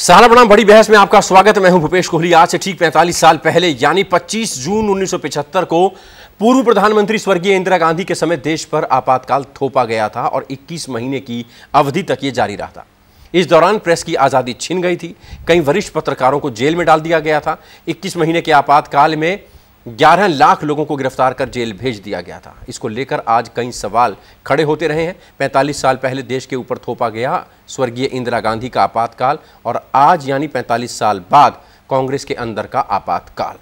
साला बनाम बड़ी बहस में आपका स्वागत है। मैं हूं भूपेश कोहली। आज से ठीक 45 साल पहले यानी 25 जून 1975 को पूर्व प्रधानमंत्री स्वर्गीय इंदिरा गांधी के समय देश पर आपातकाल थोपा गया था और 21 महीने की अवधि तक ये जारी रहा था। इस दौरान प्रेस की आजादी छिन गई थी। कई वरिष्ठ पत्रकारों को जेल में डाल दिया गया था। 21 महीने के आपातकाल में 11 लाख लोगों को गिरफ्तार कर जेल भेज दिया गया था। इसको लेकर आज कई सवाल खड़े होते रहे हैं। 45 साल पहले देश के ऊपर थोपा गया स्वर्गीय इंदिरा गांधी का आपातकाल और आज यानी 45 साल बाद कांग्रेस के अंदर का आपातकाल।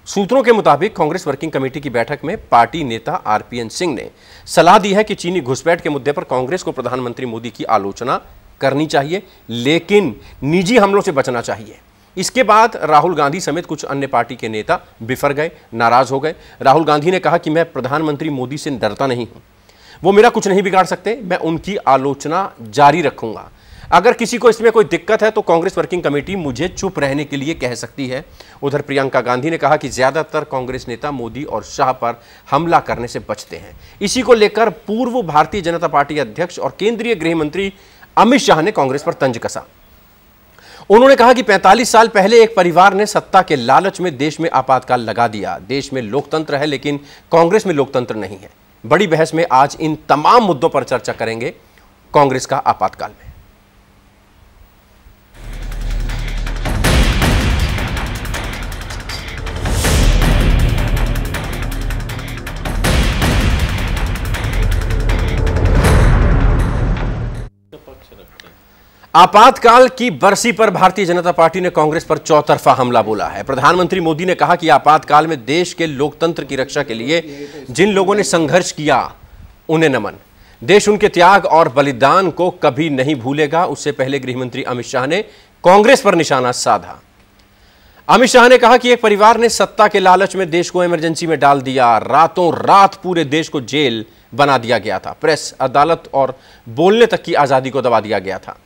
सूत्रों के मुताबिक कांग्रेस वर्किंग कमेटी की बैठक में पार्टी नेता आरपीएन सिंह ने सलाह दी है कि चीनी घुसपैठ के मुद्दे पर कांग्रेस को प्रधानमंत्री मोदी की आलोचना करनी चाहिए, लेकिन निजी हमलों से बचना चाहिए। इसके बाद राहुल गांधी समेत कुछ अन्य पार्टी के नेता बिफर गए, नाराज हो गए। राहुल गांधी ने कहा कि मैं प्रधानमंत्री मोदी से डरता नहीं हूं, वो मेरा कुछ नहीं बिगाड़ सकते, मैं उनकी आलोचना जारी रखूंगा। अगर किसी को इसमें कोई दिक्कत है तो कांग्रेस वर्किंग कमेटी मुझे चुप रहने के लिए कह सकती है। उधर प्रियंका गांधी ने कहा कि ज्यादातर कांग्रेस नेता मोदी और शाह पर हमला करने से बचते हैं। इसी को लेकर पूर्व भारतीय जनता पार्टी अध्यक्ष और केंद्रीय गृह मंत्री अमित शाह ने कांग्रेस पर तंज कसा। उन्होंने कहा कि 45 साल पहले एक परिवार ने सत्ता के लालच में देश में आपातकाल लगा दिया। देश में लोकतंत्र है लेकिन कांग्रेस में लोकतंत्र नहीं है। बड़ी बहस में आज इन तमाम मुद्दों पर चर्चा करेंगे। कांग्रेस का आपातकाल में आपातकाल की बरसी पर भारतीय जनता पार्टी ने कांग्रेस पर चौतरफा हमला बोला है। प्रधानमंत्री मोदी ने कहा कि आपातकाल में देश के लोकतंत्र की रक्षा के लिए जिन लोगों ने संघर्ष किया उन्हें नमन। देश उनके त्याग और बलिदान को कभी नहीं भूलेगा। उससे पहले गृहमंत्री अमित शाह ने कांग्रेस पर निशाना साधा। अमित शाह ने कहा कि एक परिवार ने सत्ता के लालच में देश को इमरजेंसी में डाल दिया। रातों रात पूरे देश को जेल बना दिया गया था। प्रेस, अदालत और बोलने तक की आजादी को दबा दिया गया था।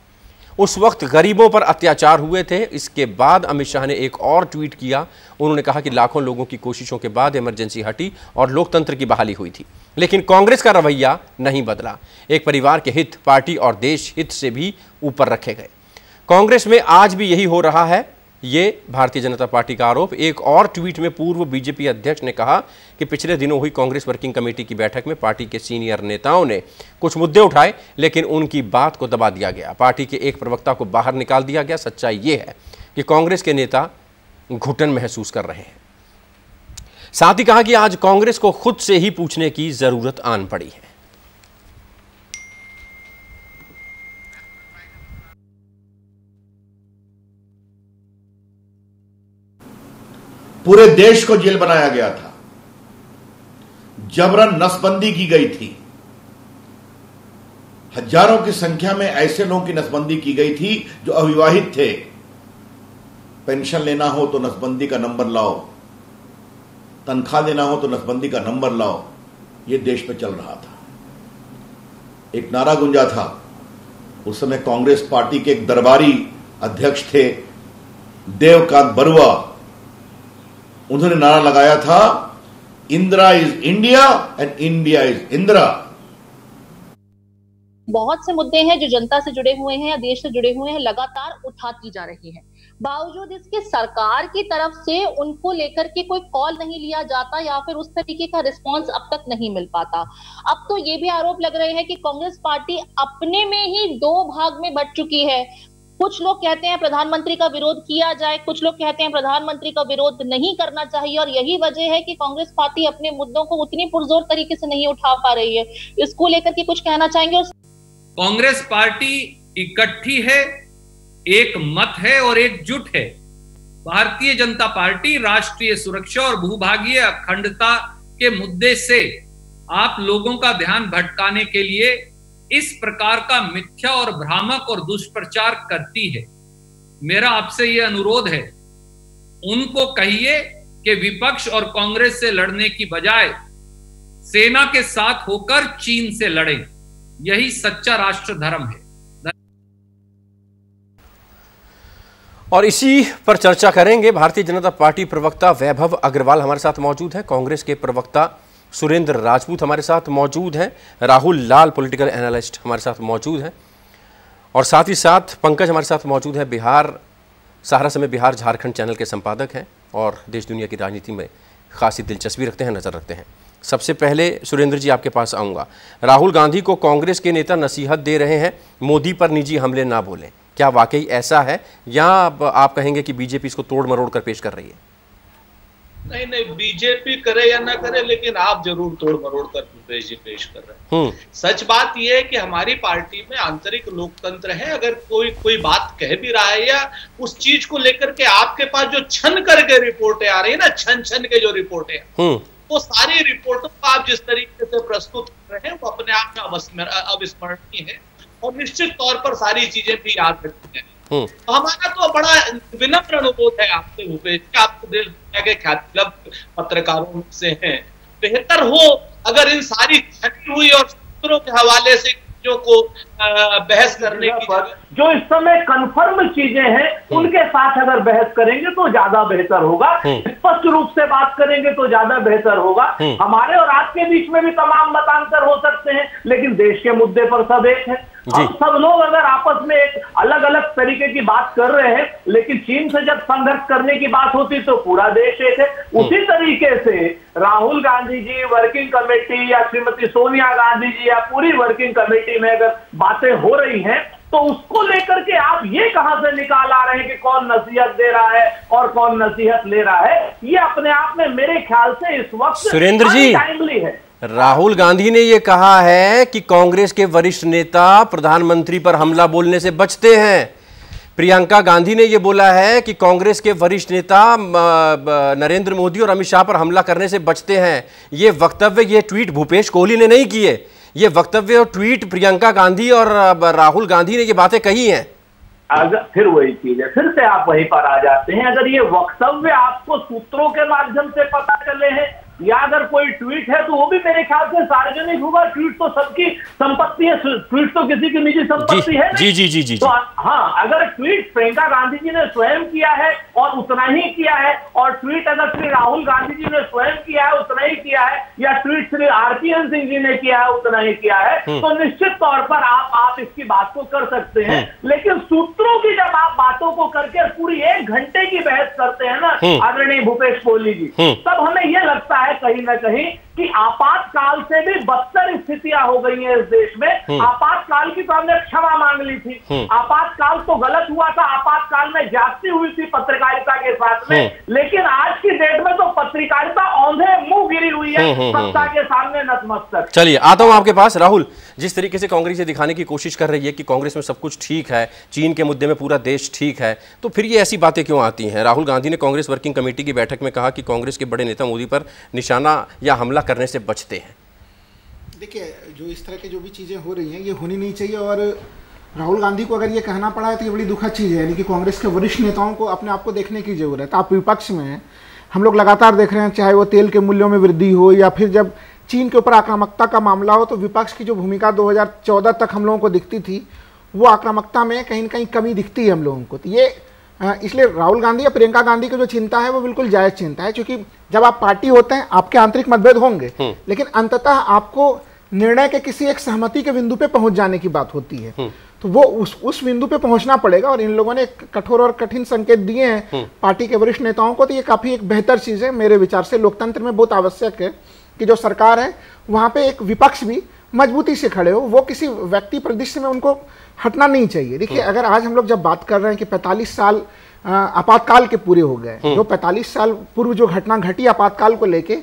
उस वक्त गरीबों पर अत्याचार हुए थे। इसके बाद अमित शाह ने एक और ट्वीट किया। उन्होंने कहा कि लाखों लोगों की कोशिशों के बाद इमरजेंसी हटी और लोकतंत्र की बहाली हुई थी, लेकिन कांग्रेस का रवैया नहीं बदला। एक परिवार के हित पार्टी और देश हित से भी ऊपर रखे गए। कांग्रेस में आज भी यही हो रहा है, ये भारतीय जनता पार्टी का आरोप। एक और ट्वीट में पूर्व बीजेपी अध्यक्ष ने कहा कि पिछले दिनों हुई कांग्रेस वर्किंग कमेटी की बैठक में पार्टी के सीनियर नेताओं ने कुछ मुद्दे उठाए, लेकिन उनकी बात को दबा दिया गया। पार्टी के एक प्रवक्ता को बाहर निकाल दिया गया। सच्चाई ये है कि कांग्रेस के नेता घुटन महसूस कर रहे हैं। साथ ही कहा कि आज कांग्रेस को खुद से ही पूछने की जरूरत आन पड़ी है। पूरे देश को जेल बनाया गया था, जबरन नसबंदी की गई थी। हजारों की संख्या में ऐसे लोगों की नसबंदी की गई थी जो अविवाहित थे। पेंशन लेना हो तो नसबंदी का नंबर लाओ, तनख्वाह देना हो तो नसबंदी का नंबर लाओ। यह देश पे चल रहा था। एक नारा गूंजा था। उस समय कांग्रेस पार्टी के एक दरबारी अध्यक्ष थे देवकांत बरुआ। उन्होंने नारा लगाया था, Indira is India and India is Indira. बहुत से मुद्दे हैं जो जनता से जुड़े हुए हैं या देश से जुड़े हुए हैं, लगातार उठाती जा रही है। बावजूद इसके सरकार की तरफ से उनको लेकर के कोई कॉल नहीं लिया जाता या फिर उस तरीके का रिस्पांस अब तक नहीं मिल पाता। अब तो ये भी आरोप लग रहे हैं कि कांग्रेस पार्टी अपने में ही दो भाग में बंट चुकी है। कुछ लोग कहते हैं प्रधानमंत्री का विरोध किया जाए, कुछ लोग कहते हैं प्रधानमंत्री का विरोध नहीं करना चाहिए, और यही वजह है कि कांग्रेस पार्टी अपने मुद्दों को उतनी पुरजोर तरीके से नहीं उठा पा रही है। इसको लेकर के कुछ कहना चाहेंगे? कांग्रेस पार्टी इकट्ठी है, एक मत है और एकजुट है। भारतीय जनता पार्टी राष्ट्रीय सुरक्षा और भूभागीय अखंडता के मुद्दे से आप लोगों का ध्यान भटकाने के लिए इस प्रकार का मिथ्या और भ्रामक और दुष्प्रचार करती है। मेरा आपसे यह अनुरोध है, उनको कहिए कि विपक्ष और कांग्रेस से लड़ने की बजाय सेना के साथ होकर चीन से लड़ें। यही सच्चा राष्ट्र धर्म है। और इसी पर चर्चा करेंगे। भारतीय जनता पार्टी प्रवक्ता वैभव अग्रवाल हमारे साथ मौजूद है। कांग्रेस के प्रवक्ता सुरेंद्र राजपूत हमारे साथ मौजूद हैं। राहुल लाल पॉलिटिकल एनालिस्ट हमारे साथ मौजूद हैं। और साथ ही साथ पंकज हमारे साथ मौजूद है, बिहार सहारा समय बिहार झारखंड चैनल के संपादक हैं और देश दुनिया की राजनीति में खासी दिलचस्पी रखते हैं, नज़र रखते हैं। सबसे पहले सुरेंद्र जी आपके पास आऊँगा। राहुल गांधी को कांग्रेस के नेता नसीहत दे रहे हैं मोदी पर निजी हमले ना बोलें, क्या वाकई ऐसा है या आप कहेंगे कि बीजेपी इसको तोड़ मरोड़ कर पेश कर रही है? नहीं, बीजेपी करे या ना करे, लेकिन आप जरूर तोड़ मरोड़ कर भूपेश जी पेश कर रहे हैं। सच बात यह है कि हमारी पार्टी में आंतरिक लोकतंत्र है। अगर कोई बात कह भी रहा है या उस चीज को लेकर के आपके पास जो छन करके रिपोर्टें आ रही है ना, छन के जो रिपोर्टें, वो सारी रिपोर्टों को आप जिस तरीके से प्रस्तुत कर रहे हैं वो अपने आप में अविस्मरणीय है और निश्चित तौर पर सारी चीजें भी याद रखती हैं। तो हमारा तो बड़ा विनम्र अनुरोध है आपसे भूपेश, आपको देश दुनिया के ख्यातिलब्ध पत्रकारों से हैं, बेहतर हो अगर इन सारी छटी हुई और सूत्रों के हवाले से चीजों को बहस करने की जो इस समय कन्फर्म चीजें हैं उनके साथ अगर बहस करेंगे तो ज्यादा बेहतर होगा, स्पष्ट रूप से बात करेंगे तो ज्यादा बेहतर होगा। हमारे और आपके बीच में भी तमाम मतांतर हो सकते हैं, लेकिन देश के मुद्दे पर सब एक है। अब सब लोग अगर आपस में एक अलग अलग तरीके की बात कर रहे हैं, लेकिन चीन से जब संघर्ष करने की बात होती तो पूरा देश एक है। उसी तरीके से राहुल गांधी जी, वर्किंग कमेटी या श्रीमती सोनिया गांधी जी या पूरी वर्किंग कमेटी में अगर बातें हो रही हैं तो उसको लेकर के आप ये कहां से निकाल आ रहे हैं कि कौन नसीहत दे रहा है और कौन नसीहत ले रहा है? ये अपने आप में मेरे ख्याल से इस वक्त सुरेंद्र जी, टाइमली है। राहुल गांधी ने यह कहा है कि कांग्रेस के वरिष्ठ नेता प्रधानमंत्री पर हमला बोलने से बचते हैं। प्रियंका गांधी ने यह बोला है कि कांग्रेस के वरिष्ठ नेता नरेंद्र मोदी और अमित शाह पर हमला करने से बचते हैं। ये वक्तव्य, ये ट्वीट भूपेश कोहली ने नहीं किए, ये वक्तव्य और ट्वीट प्रियंका गांधी और राहुल गांधी ने ये बातें कही हैं। अगर फिर वही चीज है, फिर से आप वहीं पर आ जाते हैं। अगर ये वक्तव्य आपको सूत्रों के माध्यम से पता चले हैं या अगर कोई ट्वीट है तो वो भी मेरे ख्याल से सार्वजनिक होगा। ट्वीट तो सबकी संपत्ति है, ट्वीट तो किसी की निजी संपत्ति है। जी। तो हाँ, अगर ट्वीट प्रियंका गांधी जी ने स्वयं किया है और उतना ही किया है, और ट्वीट अगर श्री राहुल गांधी जी ने स्वयं किया है उतना ही किया है, या ट्वीट श्री RPN सिंह जी ने किया है उतना ही किया है, तो निश्चित तौर पर आप इसकी बात को कर सकते हैं। लेकिन सूत्रों की जब आप बातों को करके पूरी 1 घंटे की बहस करते हैं ना आदरणीय भूपेश कोहली जी, तब हमें यह लगता है कहीं ना कहीं कि आपातकाल से भी बदतर स्थितियां हो गई हैं इस देश में। आपातकाल की तो हमने क्षमा मांग ली थी, आपातकाल तो गलत हुआ था, आपातकाल में ज्यादती हुई थी पत्रकारिता के साथ में, लेकिन आज की डेट में तो पत्रकारिता औंधे मुंह गिरी हुई है सत्ता के सामने नतमस्तक। चलिए आता हूं आपके पास। राहुल, जिस तरीके से कांग्रेस ये दिखाने की कोशिश कर रही है कि कांग्रेस में सब कुछ ठीक है, चीन के मुद्दे में पूरा देश ठीक है, तो फिर ये ऐसी बातें क्यों आती हैं? राहुल गांधी ने कांग्रेस वर्किंग कमेटी की बैठक में कहा कि कांग्रेस के बड़े नेता मोदी पर निशाना या हमला करने से बचते हैं। देखिए, जो इस तरह की जो भी चीज़ें हो रही हैं ये होनी नहीं चाहिए, और राहुल गांधी को अगर ये कहना पड़ा है तो ये बड़ी दुखद चीज़ है। यानी कि कांग्रेस के वरिष्ठ नेताओं को अपने आप को देखने की जरूरत है। आप विपक्ष में हैं, हम लोग लगातार देख रहे हैं, चाहे वो तेल के मूल्यों में वृद्धि हो या फिर जब चीन के ऊपर आक्रामकता का मामला हो, तो विपक्ष की जो भूमिका 2014 तक हम लोगों को दिखती थी वो आक्रामकता में कहीं ना कहीं कमी दिखती है हम लोगों को। तो ये इसलिए राहुल गांधी या प्रियंका गांधी की जो चिंता है वो बिल्कुल जायज़ चिंता है, क्योंकि जब आप पार्टी होते हैं आपके आंतरिक मतभेद होंगे, लेकिन अंततः आपको निर्णय के किसी एक सहमति के बिंदु पे पहुंच जाने की बात होती है। तो वो उस बिंदु पे पहुंचना पड़ेगा, और इन लोगों ने कठोर और कठिन संकेत दिए हैं पार्टी के वरिष्ठ नेताओं को। तो ये काफ़ी एक बेहतर चीज़ है मेरे विचार से। लोकतंत्र में बहुत आवश्यक है कि जो सरकार है वहाँ पे एक विपक्ष भी मजबूती से खड़े हो, वो किसी व्यक्ति परिदृश्य में उनको हटना नहीं चाहिए। देखिए, अगर आज हम लोग जब बात कर रहे हैं कि 45 साल आपातकाल के पूरे हो गए, जो 45 साल पूर्व जो घटना घटी आपातकाल को लेके,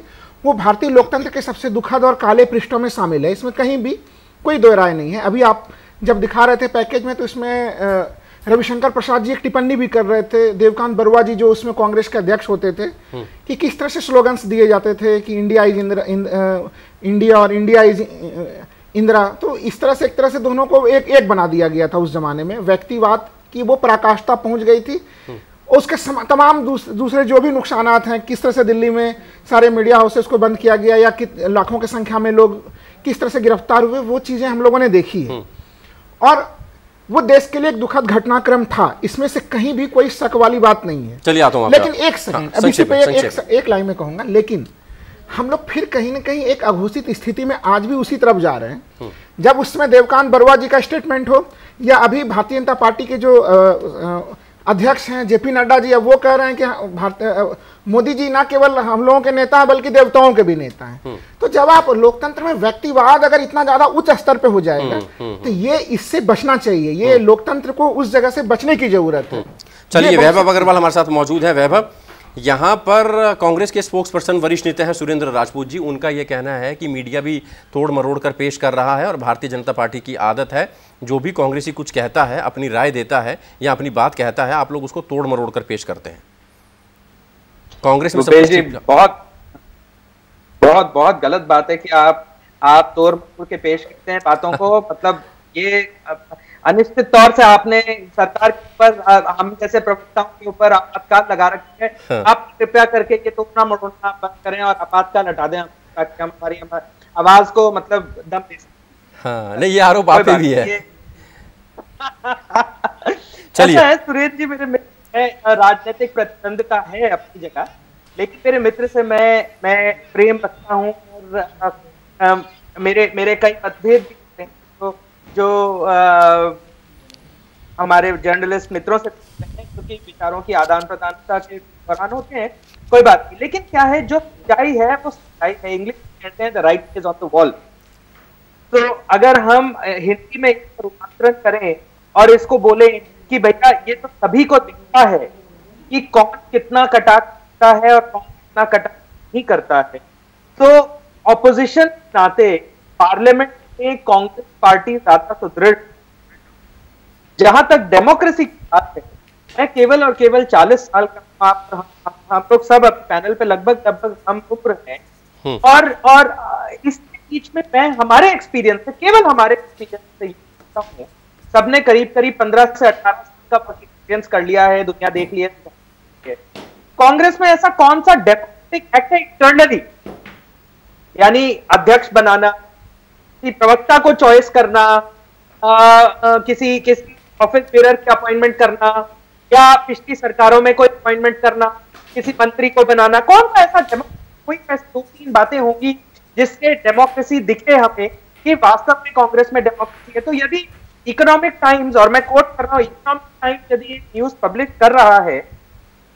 वो भारतीय लोकतंत्र के सबसे दुखद और काले पृष्ठों में शामिल है। इसमें कहीं भी कोई दो राय नहीं है। अभी आप जब दिखा रहे थे पैकेज में, तो इसमें रविशंकर प्रसाद जी एक टिप्पणी भी कर रहे थे, देवकांत बरुआ जी जो उसमें कांग्रेस के अध्यक्ष होते थे, कि किस तरह से स्लोगन्स दिए जाते थे कि इंडिया इज इंडिया और इंडिया इज इंदिरा। तो इस तरह से एक तरह से दोनों को एक बना दिया गया था उस जमाने में। व्यक्तिवाद की वो पराकाष्ठा पहुंच गई थी। उसके तमाम दूसरे जो भी नुकसानात हैं, किस तरह से दिल्ली में सारे मीडिया हाउसेस को बंद किया गया या लाखों की संख्या में लोग किस तरह से गिरफ्तार हुए, वो चीज़ें हम लोगों ने देखी है। और वो देश के लिए एक दुखद घटनाक्रम था, इसमें से कहीं भी कोई शक वाली बात नहीं है। चलिए आता हूं। लेकिन एक सेकंड, अभी इसी पे एक लाइन में कहूंगा, लेकिन हम लोग फिर कहीं ना कहीं एक अघोषित स्थिति में आज भी उसी तरफ जा रहे हैं। जब उसमें देवकांत बरुआ जी का स्टेटमेंट हो या अभी भारतीय जनता पार्टी के जो अध्यक्ष हैं जेपी नड्डा जी, अब वो कह रहे हैं कि मोदी जी ना केवल हम लोगों के नेता हैं बल्कि देवताओं के भी नेता हैं। तो जब आप लोकतंत्र में व्यक्तिवाद अगर इतना ज्यादा उच्च स्तर पे हो जाएगा तो ये इससे बचना चाहिए, ये लोकतंत्र को उस जगह से बचने की जरूरत है। चलिए, वैभव अग्रवाल हमारे साथ मौजूद है। वैभव, यहाँ पर कांग्रेस के स्पोक्स पर्सन वरिष्ठ नेता हैं सुरेंद्र राजपूत जी, उनका यह कहना है कि मीडिया भी तोड़ मरोड़ कर पेश कर रहा है और भारतीय जनता पार्टी की आदत है जो भी कांग्रेसी कुछ कहता है, अपनी राय देता है या अपनी बात कहता है, आप लोग उसको तोड़ मरोड़ कर पेश करते हैं। कांग्रेस में बहुत बहुत बहुत गलत बात है कि आप तोड़ मरोड़ के पेश करते हैं बातों को। मतलब ये अनिश्चित तौर से आपने सरकार के ऊपर, हम जैसे प्रवक्ताओं के ऊपर आपातकाल लगा रखे हैं। हाँ। आप कृपया करके ये तोड़ना मरोड़ना बंद करें और आपातकाल हटा दें ताकि हम हमारी आवाज को मतलब दम दे सकें। हाँ, नहीं, ये आरोप आप पे भी है। चलिए, ऐसा है सुरेश जी, मेरे मित्र राजनीतिक प्रतिद्वंदिता है अपनी जगह, लेकिन मेरे मित्र से मैं प्रेम रखता हूँ और मेरे कई मतभेद भी होते हैं जो हमारे जर्नलिस्ट मित्रों से क्योंकि विचारों की आदान प्रदानता के दौरान होते हैं, कोई बात नहीं। लेकिन क्या है, जो सच्चाई है वो सच्चाई है। इंग्लिश में कहते हैं the right is on the wall. तो अगर हम हिंदी में रूपांतरण करें और इसको बोले कि भैया ये तो सभी को दिखता है कि कौन कितना कटाक्ष करता है और कौन कितना कटाक्ष नहीं करता है, तो ऑपोजिशन नाते पार्लियामेंट में कांग्रेस पार्टी ज्यादा सुदृढ़। जहां तक डेमोक्रेसी की बात है, मैं केवल और केवल 40 साल का, हम लोग सब पैनल पे लगभग हम उम्र हैं और इसके बीच में मैं हमारे एक्सपीरियंस से, केवल हमारे एक्सपीरियंस से ये कहता हूं, सबने करीब 15 से 18 साल का एक्सपीरियंस कर लिया है, दुनिया देख लिया है। कांग्रेस में ऐसा कौन सा डेमोक्रेटिक एक्ट है इंटरनली, यानी अध्यक्ष बनाना, किसी प्रवक्ता को चॉइस करना, किसी ऑफिस बेरर की अपॉइंटमेंट करना या पिछली सरकारों में कोई अपॉइंटमेंट करना, किसी मंत्री को बनाना, कौन सा ऐसा कोई ऐसी 2-3 बातें होंगी जिससे डेमोक्रेसी दिखे हमें कि वास्तव में कांग्रेस में डेमोक्रेसी है। तो यदि इकोनॉमिक टाइम्स, और मैं कोट कर रहा हूं, इकोनॉमिक टाइम्स यदि न्यूज पब्लिश कर रहा है,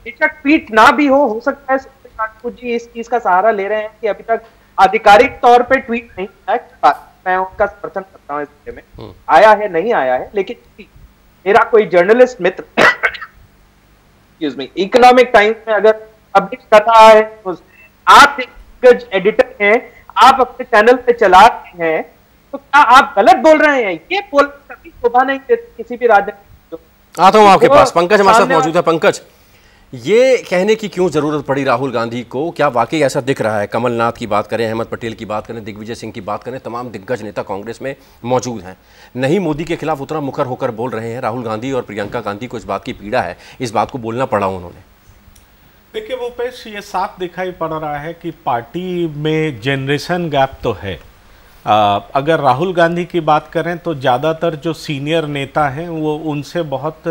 बेशक ट्वीट ना भी हो सकता है सुरेंद्र राजपूत जी इस चीज का सहारा ले रहे हैं कि अभी तक आधिकारिक तौर पे ट्वीट नहीं है, मैं उनका समर्थन करता हूं इस बारे में, आया है नहीं आया है, लेकिन मेरा कोई जर्नलिस्ट मित्र एक्सक्यूज मी इकोनॉमिक टाइम्स में अगर पब्लिश कर रहा है, तो आप एक एडिटर हैं, आप अपने चैनल पे चला रहे हैं, तो क्या आप गलत बोल रहे हैं? ये बोल कभी शोभा नहीं देती किसी भी राजनीतिक। आता हूं आपके पास, पंकज हमारे साथ मौजूद है। पंकज, ये कहने की क्यों जरूरत पड़ी राहुल गांधी को? क्या वाकई ऐसा दिख रहा है? कमलनाथ की बात करें, अहमद पटेल की बात करें, दिग्विजय सिंह की बात करें, तमाम दिग्गज नेता कांग्रेस में मौजूद हैं, नहीं मोदी के खिलाफ उतना मुखर होकर बोल रहे हैं। राहुल गांधी और प्रियंका गांधी को इस बात की पीड़ा है, इस बात को बोलना पड़ा उन्होंने। देखिए भूपेश, ये साफ दिखाई पड़ रहा है कि पार्टी में जनरेशन गैप तो है। अगर राहुल गांधी की बात करें तो ज़्यादातर जो सीनियर नेता हैं वो उनसे बहुत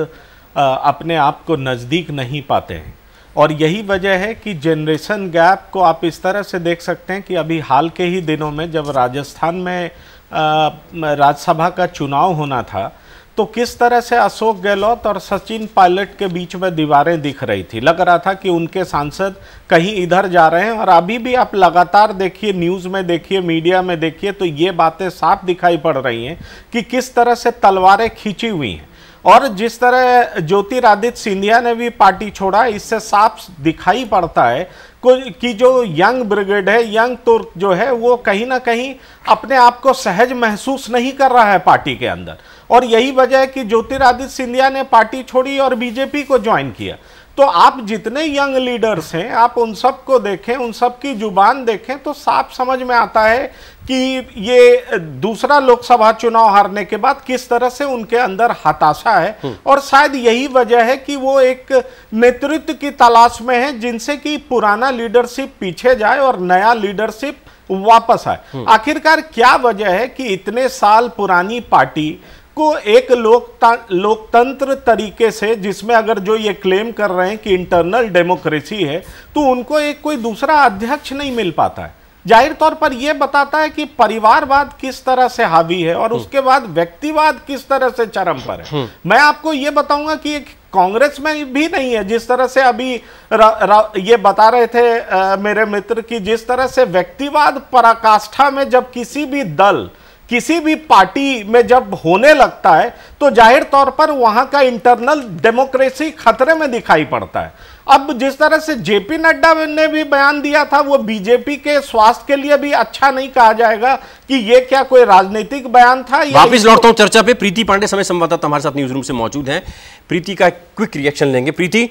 अपने आप को नज़दीक नहीं पाते हैं, और यही वजह है कि जनरेशन गैप को आप इस तरह से देख सकते हैं कि अभी हाल के ही दिनों में जब राजस्थान में राज्यसभा का चुनाव होना था, तो किस तरह से अशोक गहलोत और सचिन पायलट के बीच में दीवारें दिख रही थी। लग रहा था कि उनके सांसद कहीं इधर जा रहे हैं, और अभी भी आप लगातार देखिए, न्यूज़ में देखिए, मीडिया में देखिए, तो ये बातें साफ दिखाई पड़ रही हैं कि किस तरह से तलवारें खींची हुई हैं। और जिस तरह ज्योतिरादित्य सिंधिया ने भी पार्टी छोड़ा, इससे साफ दिखाई पड़ता है कि जो यंग ब्रिगेड है, यंग तुर्क जो है, वो कहीं ना कहीं अपने आप को सहज महसूस नहीं कर रहा है पार्टी के अंदर। और यही वजह है कि ज्योतिरादित्य सिंधिया ने पार्टी छोड़ी और बीजेपी को ज्वाइन किया। तो आप जितने यंग लीडर्स हैं, आप उन सब को देखें, उन सब की जुबान देखें, तो साफ समझ में आता है कि ये दूसरा लोकसभा चुनाव हारने के बाद किस तरह से उनके अंदर हताशा है। और शायद यही वजह है कि वो एक नेतृत्व की तलाश में है जिनसे कि पुराना लीडरशिप पीछे जाए और नया लीडरशिप वापस आए। आखिरकार क्या वजह है कि इतने साल पुरानी पार्टी को एक लोकतंत्र तरीके से, जिसमें अगर जो ये क्लेम कर रहे हैं कि इंटरनल डेमोक्रेसी है, तो उनको एक कोई दूसरा अध्यक्ष नहीं मिल पाता है। जाहिर तौर पर यह बताता है कि परिवारवाद किस तरह से हावी है और उसके बाद व्यक्तिवाद किस तरह से चरम पर है। मैं आपको यह बताऊंगा कि कांग्रेस में भी नहीं है, जिस तरह से अभी ये बता रहे थे मेरे मित्र की, जिस तरह से व्यक्तिवाद पराकाष्ठा में जब किसी भी दल किसी भी पार्टी में जब होने लगता है तो जाहिर तौर पर वहां का इंटरनल डेमोक्रेसी खतरे में दिखाई पड़ता है। अब जिस तरह से जेपी नड्डा ने भी बयान दिया था, वो बीजेपी के स्वास्थ्य के लिए भी अच्छा नहीं कहा जाएगा कि ये क्या कोई राजनीतिक बयान था। वापिस लौटता हूं चर्चा पे। प्रीति पांडे समय संवाददाता हमारे साथ न्यूज रूम से मौजूद हैं। प्रीति का क्विक रिएक्शन लेंगे। प्रीति,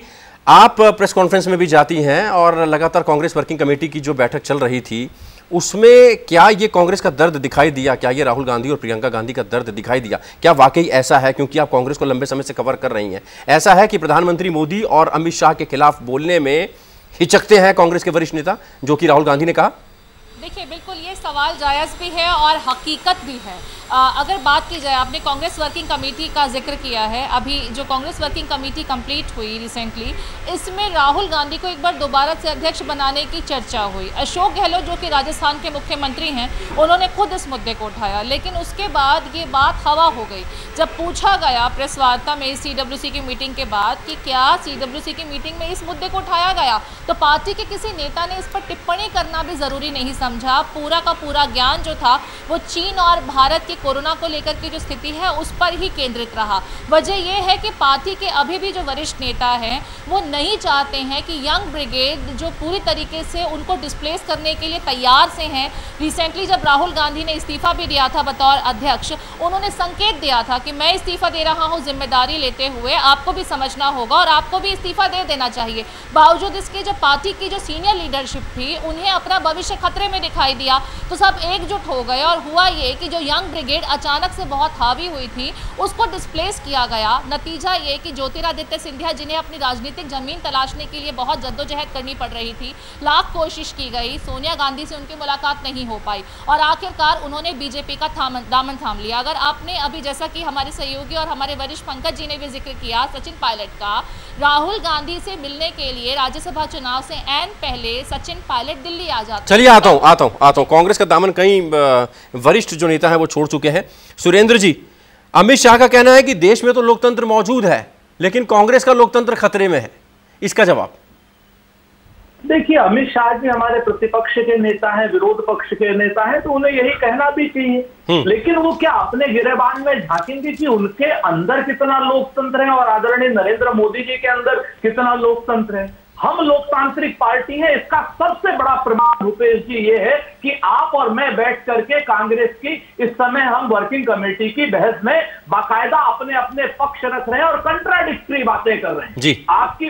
आप प्रेस कॉन्फ्रेंस में भी जाती हैं और लगातार कांग्रेस वर्किंग कमेटी की जो बैठक चल रही थी उसमें क्या ये कांग्रेस का दर्द दिखाई दिया? क्या ये राहुल गांधी और प्रियंका गांधी का दर्द दिखाई दिया? क्या वाकई ऐसा है, क्योंकि आप कांग्रेस को लंबे समय से कवर कर रही हैं, ऐसा है कि प्रधानमंत्री मोदी और अमित शाह के खिलाफ बोलने में हिचकते हैं कांग्रेस के वरिष्ठ नेता, जो कि राहुल गांधी ने कहा? देखिए, बिल्कुल ये सवाल जायज़ भी है और हकीकत भी है। अगर बात की जाए, आपने कांग्रेस वर्किंग कमेटी का जिक्र किया है, अभी जो कांग्रेस वर्किंग कमेटी कंप्लीट हुई रिसेंटली, इसमें राहुल गांधी को एक बार दोबारा से अध्यक्ष बनाने की चर्चा हुई। अशोक गहलोत जो कि राजस्थान के मुख्यमंत्री हैं, उन्होंने खुद इस मुद्दे को उठाया, लेकिन उसके बाद ये बात हवा हो गई। जब पूछा गया प्रेस वार्ता में CWC की मीटिंग के बाद कि क्या CWC की मीटिंग में इस मुद्दे को उठाया गया, तो पार्टी के किसी नेता ने इस पर टिप्पणी करना भी ज़रूरी नहीं समझा। पूरा का पूरा ज्ञान जो था वो चीन और भारत की कोरोना को लेकर की जो स्थिति है उस पर ही केंद्रित रहा। वजह यह है कि पार्टी के अभी भी जो वरिष्ठ नेता हैं वो नहीं चाहते हैं कि यंग ब्रिगेड जो पूरी तरीके से उनको डिस्प्लेस करने के लिए तैयार से हैं। रिसेंटली जब राहुल गांधी ने इस्तीफा भी दिया था बतौर अध्यक्ष, उन्होंने संकेत दिया था कि मैं इस्तीफा दे रहा हूं जिम्मेदारी लेते हुए, आपको भी समझना होगा और आपको भी इस्तीफा दे देना चाहिए। बावजूद इसके जो पार्टी की जो सीनियर लीडरशिप थी उन्हें अपना भविष्य खतरे में दिखाई दिया, तो सब एकजुट हो गए और हुआ ये कि जो यंग ब्रिगेड अचानक से बहुत हावी हुई थी उसको डिस्प्लेस किया गया। नतीजा ये कि ज्योतिरादित्य सिंधिया, जिन्हें अपनी राजनीतिक जमीन तलाशने के लिए बहुत जद्दोजहद करनी पड़ रही थी, लाख कोशिश की गई, सोनिया गांधी से उनकी मुलाकात नहीं हो पाई और आखिरकार उन्होंने बीजेपी का दामन थाम लिया। अगर आपने अभी, जैसा कि हमारे सहयोगी और हमारे वरिष्ठ पंकज जी ने भी जिक्र किया सचिन पायलट का, राहुल गांधी से मिलने के लिए राज्यसभा चुनाव से ऐन पहले सचिन पायलट दिल्ली आ जाते। चलिए आता हूं। कांग्रेस का दामन कई वरिष्ठ जो नेता हैं वो छोड़ चुके हैं। सुरेंद्र जी, अमित शाह का कहना है कि देश में तो लोकतंत्र मौजूद है लेकिन कांग्रेस का लोकतंत्र खतरे में है, इसका जवाब? देखिए, अमित शाह जी हमारे प्रतिपक्ष के नेता हैं, विरोध पक्ष के नेता हैं, तो उन्हें यही कहना भी चाहिए। लेकिन वो क्या अपने गिरेबान में झांकेंगे कि उनके अंदर कितना लोकतंत्र है और आदरणीय नरेंद्र मोदी जी के अंदर कितना लोकतंत्र है? हम लोकतांत्रिक पार्टी है, इसका सबसे बड़ा प्रमाण भूपेश जी ये है कि आप और मैं बैठ करके कांग्रेस की इस समय हम वर्किंग कमेटी की बहस में बाकायदा अपने अपने पक्ष रख रहे हैं और कंट्राडिक्टरी बातें कर रहे हैं जी। आपकी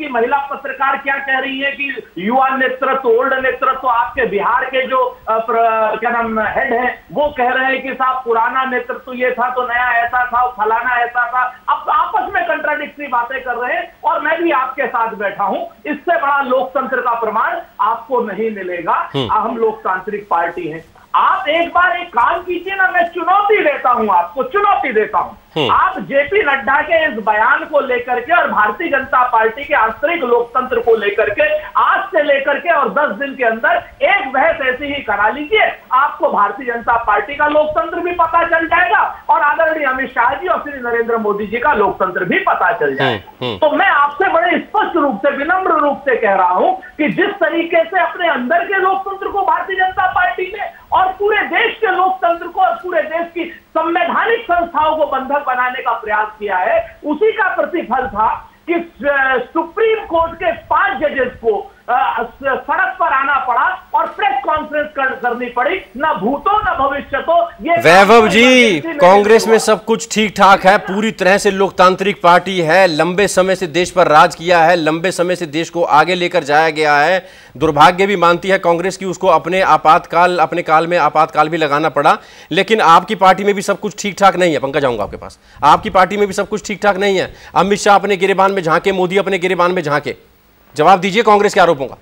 महिला पत्रकार क्या कह रही है कि युवा नेतृत्व, ओल्ड नेतृत्व, आपके बिहार के जो क्या नाम हेड है वो कह रहे हैं कि साहब पुराना नेतृत्व ये था तो नया ऐसा था, फलाना ऐसा था। अब आपस में कंट्राडिक्टरी बातें कर रहे हैं और मैं भी आपके साथ बैठा हूं। इससे बड़ा लोकतंत्र का प्रमाण आपको नहीं मिलेगा। हम लोकतांत्रिक पार्टी हैं। आप एक बार एक काम कीजिए ना, मैं चुनौती देता हूं, आपको चुनौती देता हूं। आप जेपी नड्डा के इस बयान को लेकर के और भारतीय जनता पार्टी के आंतरिक लोकतंत्र को लेकर के आज से लेकर के और 10 दिन के अंदर एक बहस ऐसी ही करा लीजिए, आपको भारतीय जनता पार्टी का लोकतंत्र भी पता चल जाएगा और आदरणीय अमित शाह जी और श्री नरेंद्र मोदी जी का लोकतंत्र भी पता चल जाएगा। तो मैं आपसे बड़े स्पष्ट रूप से, विनम्र रूप से कह रहा हूं कि जिस तरीके से अपने अंदर के लोकतंत्र को भारतीय जनता पार्टी ने और पूरे देश के लोकतंत्र को और पूरे देश की संवैधानिक संस्थाओं को बंधक बनाने का प्रयास किया है, उसी का प्रतिफल था कि सुप्रीम कोर्ट के 5 जजेस को सड़क पर आना पड़ा और प्रेस कॉन्फ्रेंस करनी पड़ी। न भूतो न भविष्य तो ये वैभव जी, कांग्रेस में सब कुछ ठीक ठाक है, पूरी तरह से लोकतांत्रिक पार्टी है, लंबे समय से देश पर राज किया है, लंबे समय से देश को आगे लेकर जाया गया है। दुर्भाग्य भी मानती है कांग्रेस की, उसको अपने काल में आपातकाल भी लगाना पड़ा। लेकिन आपकी पार्टी में भी सब कुछ ठीक ठाक नहीं है। पंकज, जाऊंगा आपके पास। आपकी पार्टी में भी सब कुछ ठीक ठाक नहीं है। अमित शाह अपने गिरेबान में झांके, मोदी अपने गिरेबान में झांके। जवाब दीजिए कांग्रेस के आरोपों का।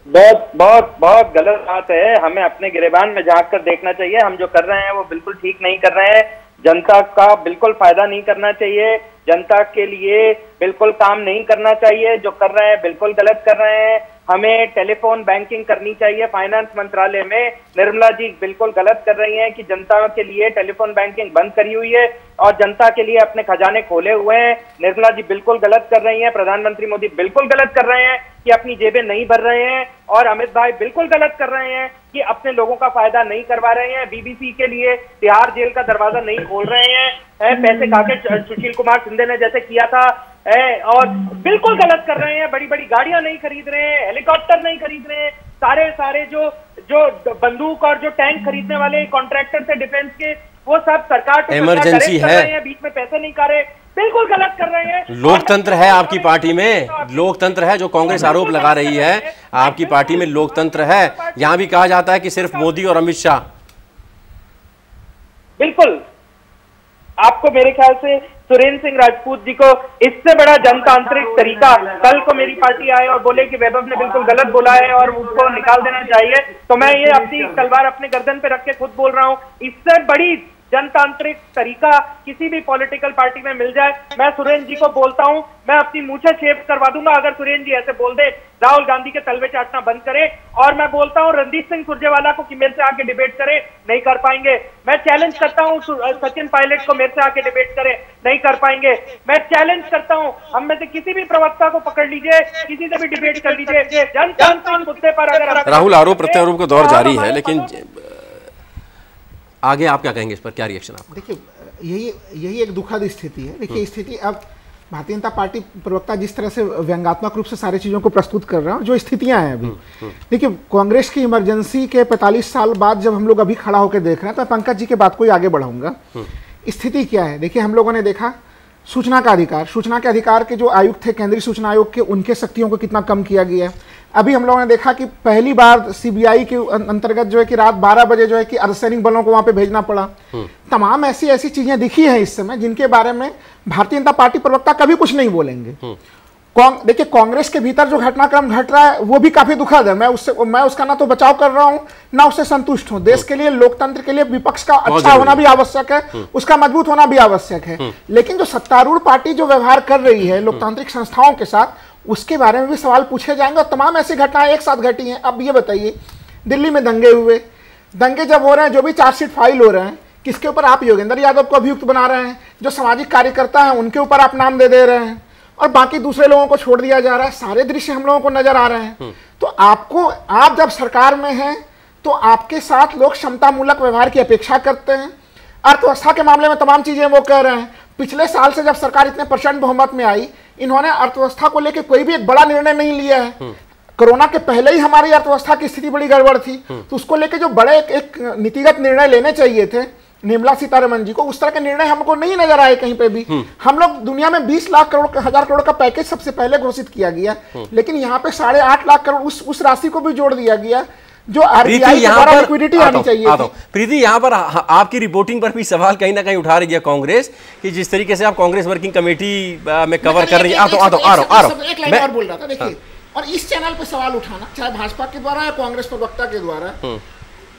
बहुत गलत बात है। हमें अपने गिरेबान में झांक कर देखना चाहिए। हम जो कर रहे हैं वो बिल्कुल ठीक नहीं कर रहे हैं। जनता का बिल्कुल फायदा नहीं करना चाहिए। जनता के लिए बिल्कुल काम नहीं करना चाहिए, जो कर रहे हैं बिल्कुल गलत कर रहे हैं। हमें टेलीफोन बैंकिंग करनी चाहिए। फाइनेंस मंत्रालय में निर्मला जी बिल्कुल गलत कर रही हैं कि जनता के लिए टेलीफोन बैंकिंग बंद करी हुई है और जनता के लिए अपने खजाने खोले हुए हैं। निर्मला जी बिल्कुल गलत कर रही हैं। प्रधानमंत्री मोदी बिल्कुल गलत कर रहे हैं कि अपनी जेबें नहीं भर रहे हैं, और अमित भाई बिल्कुल गलत कर रहे हैं कि अपने लोगों का फायदा नहीं करवा रहे हैं। बीबीसी के लिए तिहाड़ जेल का दरवाजा नहीं खोल रहे हैं, पैसे खाके सुशील कुमार शिंदे ने जैसे किया था, और बिल्कुल गलत कर रहे हैं। बड़ी बड़ी गाड़ियां नहीं खरीद रहे हैं, हेलीकॉप्टर नहीं खरीद रहे हैं। सारे जो बंदूक और जो टैंक खरीदने वाले कॉन्ट्रैक्टर थे डिफेंस के, वो सब सरकार को इमरजेंसी है, बीच में पैसे नहीं कर रहे, बिल्कुल गलत कर रहे हैं। लोकतंत्र है आपकी पार्टी में, लोकतंत्र है। जो कांग्रेस आरोप लगा रही है आपकी पार्टी में लोकतंत्र है। यहां भी कहा जाता है कि सिर्फ मोदी और अमित शाह। बिल्कुल, आपको मेरे ख्याल से सुरेंद्र सिंह राजपूत जी को इससे बड़ा जनतांत्रिक तरीका, कल को मेरी पार्टी आए और बोले कि वैभव ने बिल्कुल गलत बोला है और उसको निकाल देना चाहिए, तो मैं ये अपनी तलवार अपने गर्दन पे रख के खुद बोल रहा हूं, इससे बड़ी जनतांत्रिक तरीका किसी भी पॉलिटिकल पार्टी में मिल जाए। मैं सुरेंद्र जी को बोलता हूं, मैं अपनी मूछें शेप करवा दूंगा अगर सुरेंद्र जी ऐसे बोल दे, राहुल गांधी के तलवे चाटना बंद करे। और मैं बोलता हूं रणदीप सिंह सुरजेवाला को कि मेरे से आके डिबेट करे, नहीं कर पाएंगे। मैं चैलेंज करता हूं सचिन पायलट को, मेरे से आके डिबेट करे, नहीं कर पाएंगे। मैं चैलेंज करता हूं हम में से किसी भी प्रवक्ता को पकड़ लीजिए, किसी से भी डिबेट कर लीजिए, जनतांत्रिक मुद्दे पर अगर राहुल आरोप प्रत्यारोप का दौर जारी है, लेकिन आगे आप क्या कहेंगे इस पर, क्या रिएक्शन आपका? देखिए यही एक दुखद स्थिति है। देखिए स्थिति अब भारतीय जनता पार्टी प्रवक्ता जिस तरह से व्यंग्यात्मक रूप से सारी चीज़ों को प्रस्तुत कर रहा है, जो स्थितियां हैं अभी, देखिए कांग्रेस की इमरजेंसी के 45 साल बाद जब हम लोग अभी खड़ा होकर देख रहे हैं, तो मैं पंकज जी के बात को ही आगे बढ़ाऊंगा। स्थिति क्या है, देखिए हम लोगों ने देखा सूचना का अधिकार के जो आयुक्त थे केंद्रीय सूचना आयोग के, उनके शक्तियों को कितना कम किया गया है। अभी हम लोगों ने देखा कि पहली बार सीबीआई के अंतर्गत जो है कि रात 12 बजे जो है कि अर्धसैनिक बलों को वहां पे भेजना पड़ा। तमाम ऐसी चीजें दिखी हैं इस समय जिनके बारे में भारतीय जनता पार्टी प्रवक्ता कभी कुछ नहीं बोलेंगे। देखिए कांग्रेस के भीतर जो घटनाक्रम घट रहा है वो भी काफी दुखद है। मैं उसका ना तो बचाव कर रहा हूं ना उससे संतुष्ट हूं। देश के लिए, लोकतंत्र के लिए विपक्ष का अच्छा होना भी आवश्यक है, उसका मजबूत होना भी आवश्यक है। लेकिन जो सत्तारूढ़ पार्टी जो व्यवहार कर रही है लोकतांत्रिक संस्थाओं के साथ, उसके बारे में भी सवाल पूछे जाएंगे। और तमाम ऐसी घटनाएं एक साथ घटी हैं। अब ये बताइए, दिल्ली में दंगे हुए, दंगे जब हो रहे हैं, जो भी चार्जशीट फाइल हो रहे हैं, किसके ऊपर आप योगेंद्र यादव को अभियुक्त बना रहे हैं, जो सामाजिक कार्यकर्ता हैं उनके ऊपर आप नाम दे रहे हैं, और बाकी दूसरे लोगों को छोड़ दिया जा रहा है। सारे दृश्य हम लोगों को नजर आ रहे हैं। तो आप जब सरकार में हैं तो आपके साथ लोग क्षमतामूलक व्यवहार की अपेक्षा करते हैं। अर्थव्यवस्था के मामले में तमाम चीजें वो कह रहे हैं। पिछले साल से जब सरकार इतने प्रचंड बहुमत में आई, इन्होंने अर्थव्यवस्था को लेकर कोई भी एक बड़ा निर्णय नहीं लिया है। कोरोना के पहले ही हमारी अर्थव्यवस्था की स्थिति बड़ी गड़बड़ थी, तो उसको लेकर जो बड़े एक नीतिगत निर्णय लेने चाहिए थे निर्मला सीतारमण जी को, उस तरह के निर्णय हमको नहीं नजर आए कहीं पे भी। हम लोग दुनिया में 20 लाख करोड़, 1000 करोड़ का पैकेज सबसे पहले घोषित किया गया, लेकिन यहाँ पे 8.5 लाख करोड़ उस राशि को भी जोड़ दिया गया जो आरबीआई द्वारा लिक्विडिटी आनी चाहिए। प्रीति, यहाँ पर आपकी रिपोर्टिंग पर भी सवाल कहीं ना कहीं उठा रही है कांग्रेस कि जिस तरीके से आप कांग्रेस वर्किंग कमेटी में कवर कर रही है। एक लाइन और बोल रहा था, देखिए, और इस चैनल पे सवाल उठाना, चाहे भाजपा के द्वारा या कांग्रेस प्रवक्ता के द्वारा,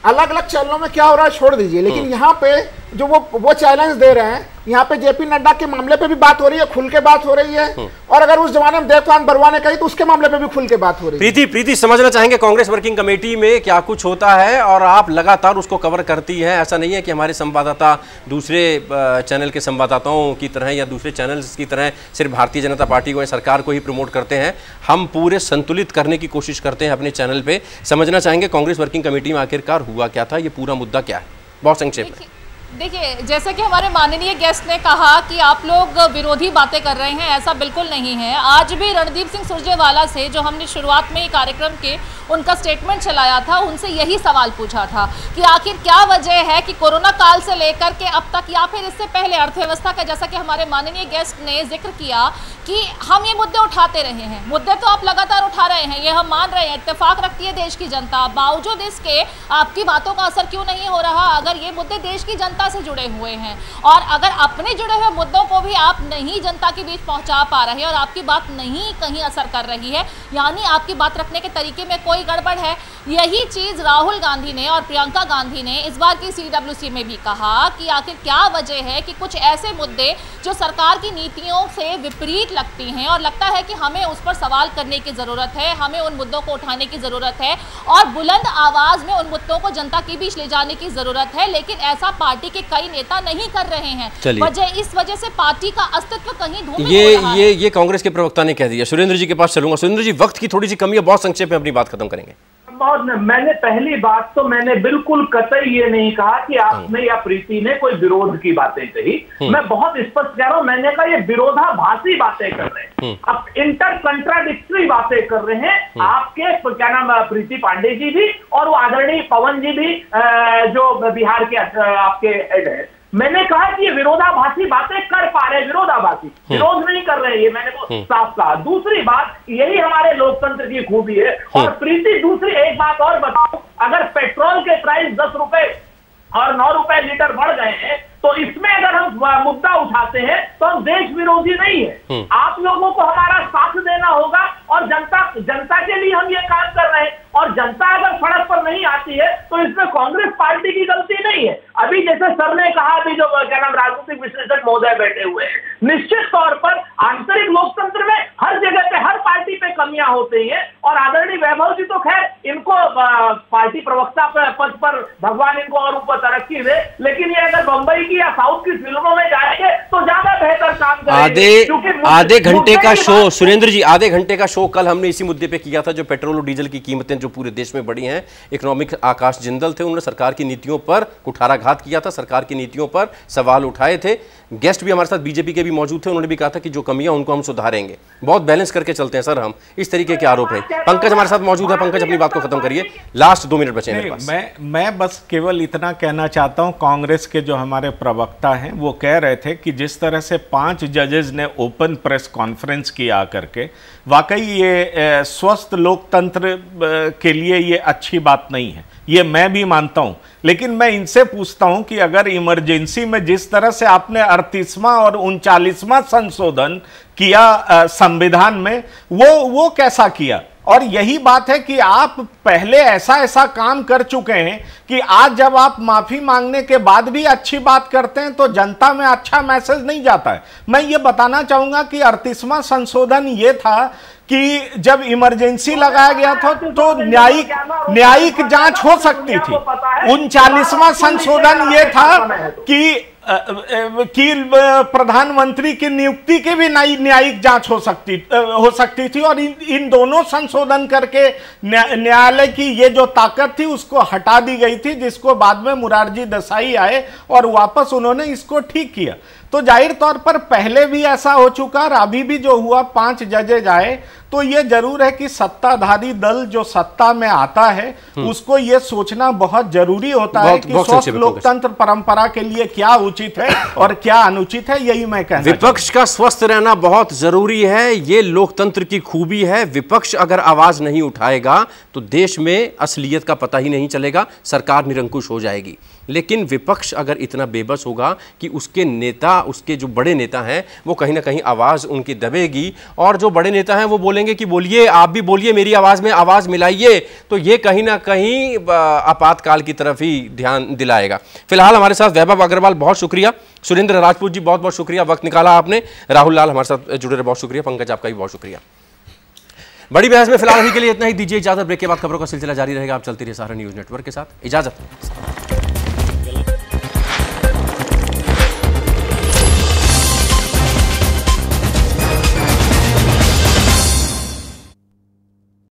अलग अलग चैनलों में क्या हो रहा है छोड़ दीजिए, लेकिन यहाँ पे जो वो चैलेंज दे रहे हैं, यहाँ पे जेपी नड्डा के मामले पे भी बात हो रही है, खुल के बात हो रही है। और अगर उस जमाने में देवकांत बरुआ ने कही तो उसके मामले पे भी खुल के बात हो रही है। प्रीति समझना चाहेंगे कांग्रेस वर्किंग कमेटी में क्या कुछ होता है और आप लगातार उसको कवर करती हैं। ऐसा नहीं है कि हमारे संवाददाता दूसरे चैनल के संवाददाताओं की तरह या दूसरे चैनल्स की तरह सिर्फ भारतीय जनता पार्टी को या सरकार को ही प्रमोट करते हैं। हम पूरे संतुलित करने की कोशिश करते हैं अपने चैनल पे। समझना चाहेंगे कांग्रेस वर्किंग कमेटी में आखिरकार हुआ क्या था, ये पूरा मुद्दा क्या है, बहुत संक्षेप में। देखिए, जैसा कि हमारे माननीय गेस्ट ने कहा कि आप लोग विरोधी बातें कर रहे हैं, ऐसा बिल्कुल नहीं है। आज भी रणदीप सिंह सुरजेवाला से, जो हमने शुरुआत में ही कार्यक्रम के उनका स्टेटमेंट चलाया था, उनसे यही सवाल पूछा था कि आखिर क्या वजह है कि कोरोना काल से लेकर के अब तक या फिर इससे पहले अर्थव्यवस्था का, जैसा कि हमारे माननीय गेस्ट ने जिक्र किया कि हम ये मुद्दे उठाते रहे हैं। मुद्दे तो आप लगातार उठा रहे हैं, ये हम मान रहे हैं, इत्तेफाक रखती है देश की जनता। बावजूद इसके आपकी बातों का असर क्यों नहीं हो रहा? अगर ये मुद्दे देश की जनता जनता से जुड़े हुए हैं, और अगर अपने जुड़े हुए मुद्दों को भी आप नहीं जनता के बीच पहुंचा पा रहे हैं और आपकी बात नहीं कहीं असर कर रही है, यानी आपकी बात रखने के तरीके में कोई गड़बड़ है। यही चीज राहुल गांधी ने और प्रियंका गांधी ने इस बार की CWC में भी कहा कि आखिर क्या वजह है कि कुछ ऐसे मुद्दे जो सरकार की नीतियों से विपरीत लगती हैं और लगता है कि हमें उस पर सवाल करने की जरूरत है, हमें उन मुद्दों को उठाने की जरूरत है और बुलंद आवाज में उन मुद्दों को जनता के बीच ले जाने की जरूरत है, लेकिन ऐसा पार्टी के कई नेता नहीं कर रहे हैं। इस वजह से पार्टी का अस्तित्व कहीं धूमिल हो रहा है। ये कांग्रेस के प्रवक्ता ने कह दिया। सुरेंद्र जी के पास चलूंगा। सुरेंद्र जी, वक्त की थोड़ी सी कमी है, बहुत संक्षेप में अपनी बात खत्म करेंगे। मैंने पहली बात तो मैंने बिल्कुल कतई ये नहीं कहा कि आपने या प्रीति ने कोई विरोध की बातें कही। मैं बहुत स्पष्ट कह रहा हूं, मैंने कहा ये विरोधाभासी बातें कर रहे हैं, अब इंटर कंट्राडिक्टरी बातें कर रहे हैं। आपके क्या नाम प्रीति पांडे जी भी और वो आदरणीय पवन जी भी जो बिहार के आपके हेड है, मैंने कहा कि ये विरोधाभासी बातें कर पा रहे, विरोधाभासी विरोध नहीं कर रहे, ये मैंने को साफ कहा। दूसरी बात, यही हमारे लोकतंत्र की खूबी है। और प्रीति, दूसरी एक बात और बताऊं, अगर पेट्रोल के प्राइस 10 रुपए और 9 रुपए लीटर बढ़ गए हैं तो इसमें अगर हम मुद्दा उठाते हैं तो हम देश विरोधी नहीं है। आप लोगों को हमारा साथ देना होगा और जनता के लिए हम ये काम कर रहे हैं, और जनता अगर सड़क पर नहीं आती है तो इसमें कांग्रेस पार्टी की गलती नहीं है। अभी जैसे सर ने कहा, अभी जो क्या नाम राजनीतिक विश्लेषक महोदय बैठे हुए हैं, निश्चित तौर पर आंतरिक लोकतंत्र में हर जगह पे हर पार्टी पे कमियां होती हैं, और आदरणीय वैभव जी तो खैर इनको पार्टी प्रवक्ता पद पर भगवान इनको और ऊपर तरक्की दे, लेकिन ये अगर बंबई या साउथ की फिल्मों में जाएंगे तो ज्यादा बेहतर काम करेंगे। आधे घंटे का शो, सुरेंद्र जी, आधे घंटे का शो कल हमने इसी मुद्दे पे किया था, जो पेट्रोल और डीजल की कीमतें जो पूरे देश में बढ़ी हैं। इकोनॉमिक आकाश जिंदल थे, उन्होंने सरकार की नीतियों पर कुठाराघात किया था, सरकार की नीतियों पर सवाल उठाए थे। गेस्ट भी हमारे साथ बीजेपी के भी मौजूद थे, उन्होंने भी कहा था कि जो कमियां उनको हम सुधारेंगे। बहुत बैलेंस करके चलते हैं सर हम, इस तरीके के आरोप है। पंकज हमारे साथ मौजूद है। पंकज, अपनी बात को खत्म करिए, लास्ट 2 मिनट बचे हैं। मैं बस केवल इतना कहना चाहता हूं, कांग्रेस के जो हमारे प्रवक्ता हैं वो कह रहे थे कि जिस तरह से 5 जजेस ने ओपन प्रेस कॉन्फ्रेंस किया करके, वाकई ये स्वस्थ लोकतंत्र के लिए ये अच्छी बात नहीं है, ये मैं भी मानता हूं। लेकिन मैं इनसे पूछता हूं कि अगर इमरजेंसी में जिस तरह से आपने 38वां और 39वां संशोधन किया संविधान में, वो कैसा किया? और यही बात है कि आप पहले ऐसा काम कर चुके हैं कि आज जब आप माफी मांगने के बाद भी अच्छी बात करते हैं तो जनता में अच्छा मैसेज नहीं जाता है। मैं ये बताना चाहूंगा कि 38वां संशोधन ये था कि जब इमरजेंसी लगाया गया था तो न्यायिक जांच हो सकती थी। 39वां संशोधन ये था कि प्रधानमंत्री की नियुक्ति की भी न्यायिक जांच हो सकती थी, और इन दोनों संशोधन करके न्यायालय की ये जो ताकत थी उसको हटा दी गई थी, जिसको बाद में मुरारजी देसाई आए और वापस उन्होंने इसको ठीक किया। तो जाहिर तौर पर पहले भी ऐसा हो चुका, और अभी भी जो हुआ 5 जजेज आए, तो ये जरूर है कि सत्ताधारी दल जो सत्ता में आता है उसको ये सोचना बहुत जरूरी होता है कि स्वस्थ लोकतंत्र परंपरा के लिए क्या उचित है और क्या अनुचित है। यही मैं कहना, विपक्ष का स्वस्थ रहना बहुत जरूरी है, ये लोकतंत्र की खूबी है। विपक्ष अगर आवाज नहीं उठाएगा तो देश में असलियत का पता ही नहीं चलेगा, सरकार निरंकुश हो जाएगी। लेकिन विपक्ष अगर इतना बेबस होगा कि उसके नेता, उसके जो बड़े नेता हैं, वो कहीं ना कहीं आवाज उनकी दबेगी, और जो बड़े नेता हैं वो बोलेंगे कि बोलिए, आप भी बोलिए, मेरी आवाज में आवाज मिलाइए, तो ये कहीं ना कहीं आपातकाल की तरफ ही ध्यान दिलाएगा। फिलहाल हमारे साथ वैभव अग्रवाल, बहुत शुक्रिया। सुरेंद्र राजपूत जी, बहुत बहुत शुक्रिया, वक्त निकाला आपने। राहुल लाल हमारे साथ जुड़े रहे, बहुत शुक्रिया। पंकज, आपका भी बहुत शुक्रिया। बड़ी बहस में फिलहाल अभी के लिए इतना ही, दीजिए इजाजत। ब्रेक के बाद खबरों का सिलसिला जारी रहेगा। आप चलते रहिए सहारा न्यूज नेटवर्क के साथ। इजाजत।